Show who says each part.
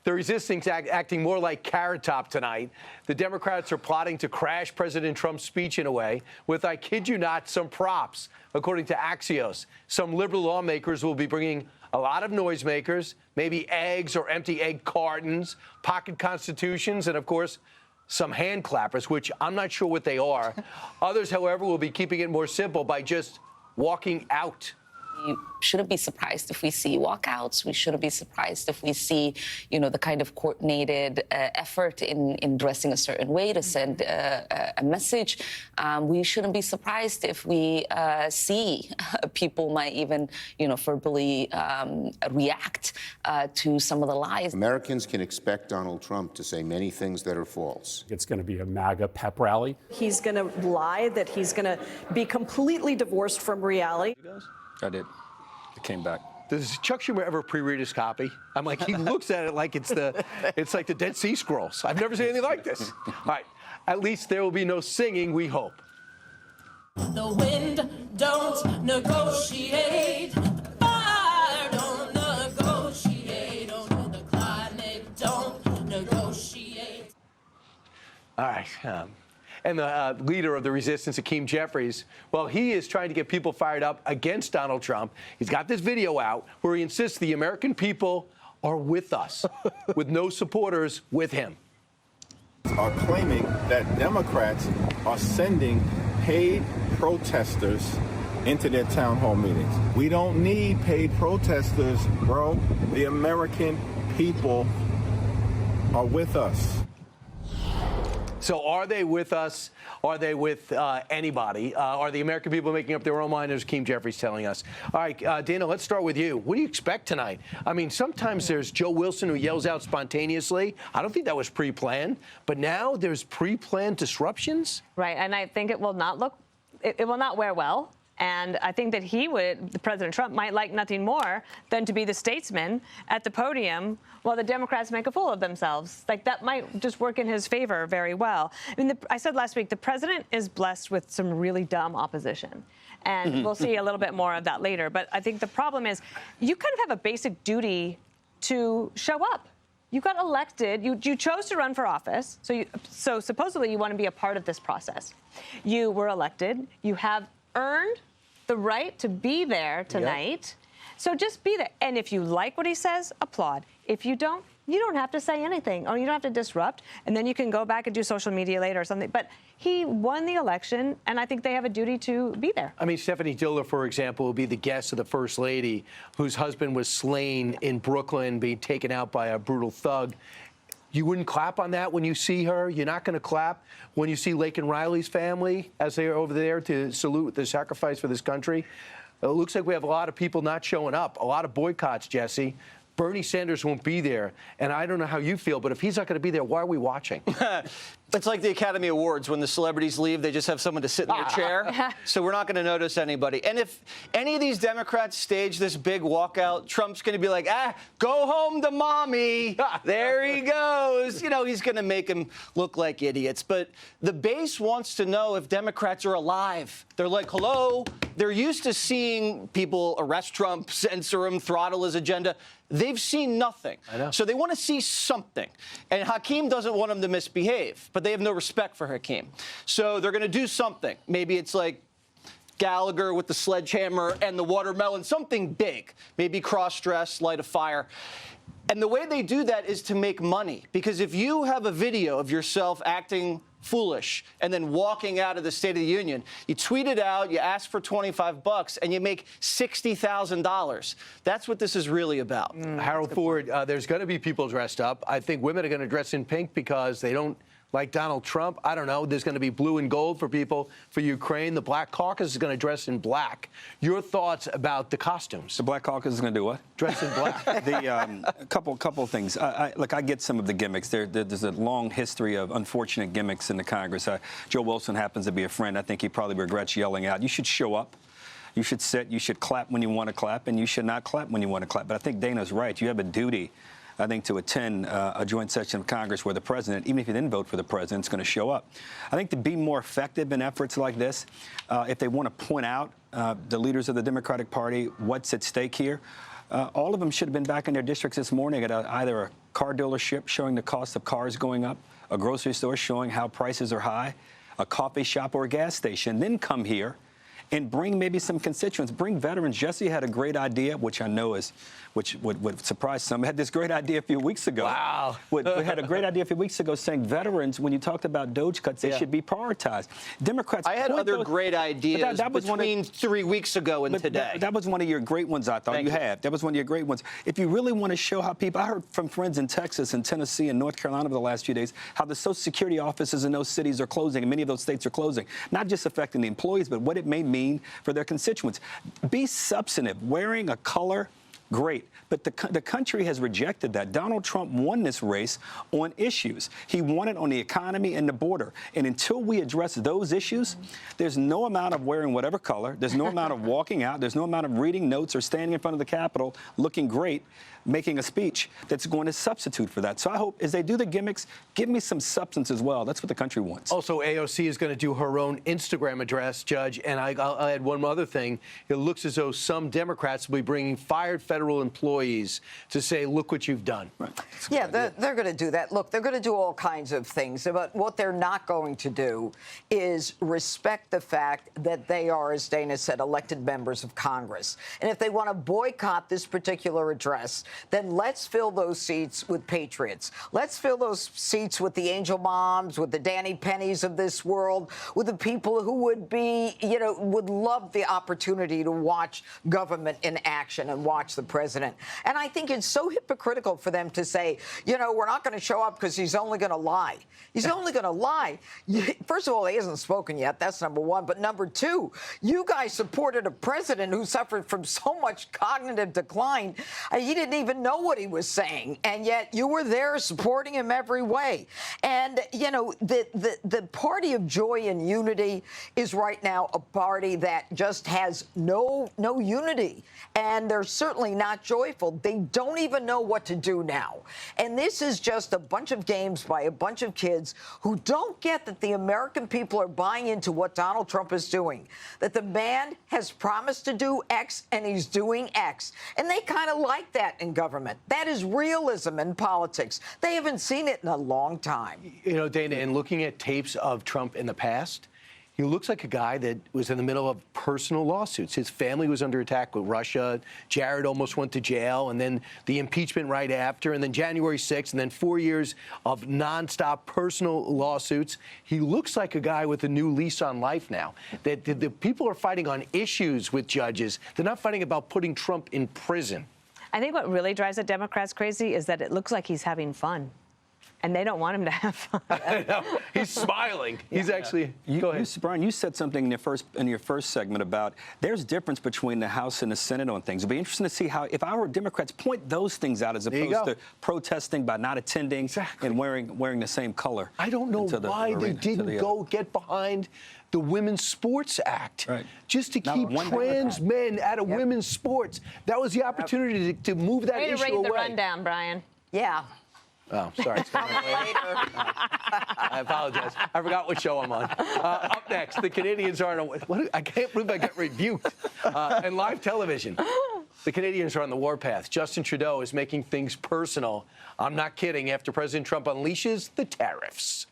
Speaker 1: The resistance acting more like Carrot Top tonight. The Democrats are plotting to crash President Trump's speech in a way with, I kid you not, some props. According to Axios, some liberal lawmakers will be bringing a lot of noisemakers, maybe eggs or empty egg cartons, pocket constitutions, and, of course, some hand clappers, which I'm not sure what they are. Others, however, will be keeping it more simple by just walking out.
Speaker 2: We shouldn't be surprised if we see walkouts. We shouldn't be surprised if we see, the kind of coordinated effort in dressing a certain way to send a message. We shouldn't be surprised if we see people might even, verbally react to some of the lies.
Speaker 3: Americans can expect Donald Trump to say many things that are false.
Speaker 4: It's going to be a MAGA pep rally.
Speaker 5: He's going to lie, that he's going to be completely divorced from reality.
Speaker 6: I did. It came back.
Speaker 1: Does Chuck Schumer ever pre-read his copy? I'm like, he looks at it like it's like the Dead Sea Scrolls. I've never seen anything like this. All right, at least there will be no singing, we hope.
Speaker 7: The wind don't negotiate. Fire don't negotiate. Oh, no, the climate don't negotiate.
Speaker 1: All right. And the leader of the resistance, Hakeem Jeffries, well, he is trying to get people fired up against Donald Trump. He's got this video out where he insists the American people are with us, with no supporters with him.
Speaker 8: Are claiming that Democrats are sending paid protesters into their town hall meetings. We don't need paid protesters, bro. The American people are with us.
Speaker 1: So are they with us? Are they with anybody? Are the American people making up their own mind, as Hakeem Jeffries telling us? All right, Dana, let's start with you. What do you expect tonight? I mean, sometimes there's Joe Wilson who yells out spontaneously. I don't think that was pre-planned. But now there's pre-planned disruptions?
Speaker 9: Right, and I think it will not wear well. And I think that President Trump might like nothing more than to be the statesman at the podium while the Democrats make a fool of themselves. Like, that might just work in his favor very well. I mean, I said last week, the president is blessed with some really dumb opposition. And we'll see a little bit more of that later. But I think the problem is you kind of have a basic duty to show up. You got elected. You chose to run for office. So supposedly you want to be a part of this process. You were elected. You have earned the right to be there tonight. Yep. So just be there. And if you like what he says, applaud. If you don't have to say anything, or you don't have to disrupt, and then you can go back and do social media later or something. But he won the election, and I think they have a duty to be there.
Speaker 1: I mean, Stephanie Diller, for example, will be the guest of the First Lady, whose husband was slain in Brooklyn, being taken out by a brutal thug. You wouldn't clap on that when you see her? You're not going to clap when you see Lake and Riley's family as they are over there to salute the sacrifice for this country? It looks like we have a lot of people not showing up, a lot of boycotts, Jesse. Bernie Sanders won't be there, and I don't know how you feel, but if he's not going to be there, why are we watching?
Speaker 10: It's like the Academy Awards. When the celebrities leave, they just have someone to sit in their chair. So we're not going to notice anybody. And if any of these Democrats stage this big walkout, Trump's going to be like, go home to mommy. There he goes. He's going to make them look like idiots. But the base wants to know if Democrats are alive. They're like, hello. They're used to seeing people arrest Trump, censor him, throttle his agenda. They've seen nothing.
Speaker 1: I know.
Speaker 10: So they want to see something. And Hakeem doesn't want them to misbehave, but they have no respect for Hakeem. So they're going to do something. Maybe it's like Gallagher with the sledgehammer and the watermelon, something big. Maybe cross-dress, light a fire. And the way they do that is to make money. Because if you have a video of yourself acting foolish and then walking out of the State of the Union, you tweet it out, you ask for $25, and you make $60,000. That's what this is really about.
Speaker 1: Harold Ford, there's going to be people dressed up. I think women are going to dress in pink because they don't like Donald Trump. I don't know. There's going to be blue and gold for people for Ukraine. The Black Caucus is going to dress in black. Your thoughts about the costumes?
Speaker 6: The Black Caucus is going to do what?
Speaker 1: Dress in black.
Speaker 6: A couple of things. Look, I get some of the gimmicks. There's a long history of unfortunate gimmicks in the Congress. Joe Wilson happens to be a friend. I think he probably regrets yelling out. You should show up. You should sit. You should clap when you want to clap, and you should not clap when you want to clap. But I think Dana's right. You have a duty, I think, to attend a joint session of Congress where the president, even if you didn't vote for the president, is going to show up. I think to be more effective in efforts like this, if they want to point out the leaders of the Democratic Party, what's at stake here, All of them should have been back in their districts this morning at either a car dealership showing the cost of cars going up, a grocery store showing how prices are high, a coffee shop or a gas station. Then come here and bring maybe some constituents, bring veterans. Jesse had a great idea, which I know which would surprise some. Had this great idea a few weeks ago.
Speaker 1: Wow.
Speaker 6: We had a great idea a few weeks ago saying veterans, when you talked about DOGE cuts, they should be prioritized. Democrats.
Speaker 10: I had other great ideas between 3 weeks ago and today.
Speaker 6: That was one of your great ones, I thought. That was one of your great ones. If you really want to show how people, I heard from friends in Texas and Tennessee and North Carolina over the last few days, how the Social Security offices in those cities are closing, and many of those states are closing, not just affecting the employees, but what it may mean for their constituents. Be substantive. Wearing a color, great. But the country has rejected that. Donald Trump won this race on issues. He won it on the economy and the border. And until we address those issues, there's no amount of wearing whatever color. There's no amount of walking out. There's no amount of reading notes or standing in front of the Capitol looking great, making a speech that's going to substitute for that. So I hope as they do the gimmicks, give me some substance as well. That's what the country wants.
Speaker 1: Also, AOC is going to do her own Instagram address, Judge. And I'll add one other thing. It looks as though some Democrats will be bringing fired federal employees to say, look what you've done.
Speaker 6: Right.
Speaker 11: Yeah, they're going to do that. Look, they're going to do all kinds of things. But what they're not going to do is respect the fact that they are, as Dana said, elected members of Congress. And if they want to boycott this particular address, then let's fill those seats with patriots. Let's fill those seats with the Angel Moms, with the Danny Pennies of this world, with the people who would be, would love the opportunity to watch government in action and watch the president. And I think it's so hypocritical for them to say, we're not going to show up because he's only going to lie. He's only going to lie. First of all, he hasn't spoken yet. That's number one. But number two, you guys supported a president who suffered from so much cognitive decline. He didn't even know what he was saying, and yet you were there supporting him every way. And the party of joy and unity is right now a party that just has no unity, and they're certainly not joyful. They don't even know what to do now, and this is just a bunch of games by a bunch of kids who don't get that the American people are buying into what Donald Trump is doing, that the man has promised to do X and he's doing X, and they kind of like that in government. That is realism in politics. They haven't seen it in a long time.
Speaker 1: Dana, in looking at tapes of Trump in the past, he looks like a guy that was in the middle of personal lawsuits. His family was under attack with Russia. Jared almost went to jail, and then the impeachment right after, and then January 6th, and then 4 years of nonstop personal lawsuits. He looks like a guy with a new lease on life now. That the people are fighting on issues with judges. They're not fighting about putting Trump in prison.
Speaker 9: I think what really drives the Democrats crazy is that it looks like he's having fun. And they don't want him to have fun.
Speaker 1: I know. He's smiling. He's actually. Go ahead.
Speaker 6: Brian, you said something in your first segment about there's difference between the House and the Senate on things. It'd be interesting to see how, if I were Democrats, point those things out as opposed to protesting by not attending and wearing the same color.
Speaker 1: I don't know why they didn't go get behind the Women's Sports Act, just to keep trans men out of women's sports. That was the opportunity to move that issue away.
Speaker 9: Read the rundown, Brian.
Speaker 11: Yeah.
Speaker 1: Oh, sorry. It's coming later. I apologize. I forgot what show I'm on. Up next, the Canadians are on I can't believe I got rebuked. And live television. The Canadians are on the warpath. Justin Trudeau is making things personal. I'm not kidding. After President Trump unleashes the tariffs.